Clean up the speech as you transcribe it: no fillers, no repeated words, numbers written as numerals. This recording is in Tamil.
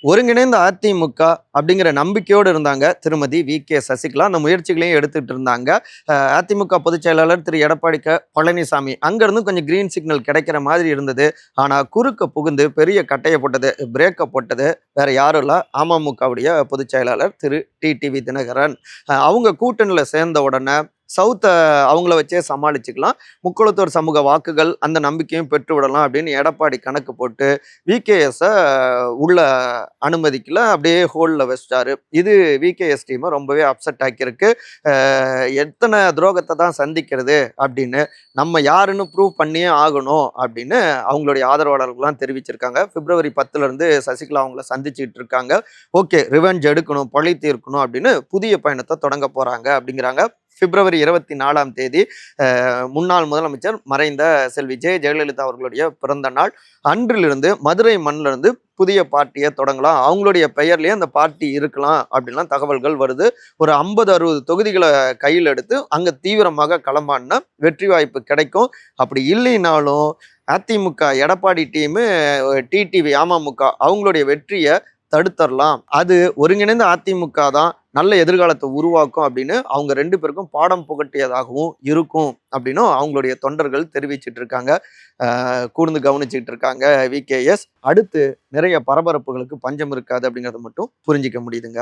ஒருங்கிணைந்த அதிமுக அப்படிங்கிற நம்பிக்கையோடு இருந்தாங்க திருமதி வி.கே. சசிகலா. அந்த முயற்சிகளையும் எடுத்துட்டு இருந்தாங்க. அதிமுக பொதுச் செயலாளர் திரு எடப்பாடி பழனிசாமி அங்கிருந்து கொஞ்சம் கிரீன் சிக்னல் கிடைக்கிற மாதிரி இருந்தது. ஆனா குறுக்க புகுந்து பெரிய கட்டைய போட்டது, பிரேக்க போட்டது வேற யாரும் இல்ல, அமமுகவுடைய பொதுச் செயலாளர் திரு டிடிவி தினகரன். அவங்க கூட்டணியில சேர்ந்த உடனே சவுத்த அவங்கள வச்சே சமாளிச்சுக்கலாம், முக்குளத்தோர் சமூக வாக்குகள் அந்த நம்பிக்கையும் பெற்று விடலாம் அப்படின்னு எடப்பாடி கணக்கு போட்டு வி.கே.எஸ் உள்ள அனுமதிக்கல, அப்படியே ஹோல்ல வச்சிட்டாரு. இது வி.கே.எஸ் டீமை ரொம்பவே அப்செட் ஆக்கியிருக்கு. எத்தனை துரோகத்தை தான் சந்திக்கிறது அப்படின்னு, நம்ம யாருன்னு ப்ரூவ் பண்ணியே ஆகணும் அப்படின்னு அவங்களுடைய ஆதரவாளர்கள்லாம் தெரிவிச்சிருக்காங்க. பிப்ரவரி 10 இருந்து சசிகலா அவங்கள சந்திச்சுட்டு இருக்காங்க. ஓகே, ரிவெஞ்ச் எடுக்கணும், பழி தீர்க்கணும் அப்படின்னு புதிய பயணத்தை தொடங்க போறாங்க அப்படிங்கிறாங்க. பிப்ரவரி 24 முன்னாள் முதலமைச்சர் மறைந்த செல்வி ஜெயலலிதா அவர்களுடைய பிறந்த நாள். அன்றிலிருந்து மதுரை மண்ணிலிருந்து புதிய பார்ட்டியை தொடங்கலாம், அவங்களுடைய பெயர்லயே அந்த பார்ட்டி இருக்கலாம் அப்படின்லாம் தகவல்கள் வருது. ஒரு 50-60 தொகுதிகளை கையில் எடுத்து அங்க தீவிரமாக களமாடினா வெற்றி வாய்ப்பு கிடைக்கும். அப்படி இல்லைனாலும் அதிமுக எடப்பாடி டீமு, டிடிவி அமமுக அவங்களுடைய வெற்றியை தடுத்தரலாம். அது ஒருங்கிணைந்த அதிமுக தான் நல்ல எதிர்காலத்தை உருவாக்கும் அப்படின்னு அவங்க 2 பேருக்கும் பாடம் புகட்டியதாகவும் இருக்கும் அப்படின்னும் அவங்களுடைய தொண்டர்கள் தெரிவிச்சிட்டு இருக்காங்க. கூர்ந்து கவனிச்சுட்டு இருக்காங்க வி.கே.எஸ். அடுத்து நிறைய பரபரப்புகளுக்கு பஞ்சம் இருக்காது அப்படிங்கிறத மட்டும் புரிஞ்சிக்க முடியுதுங்க.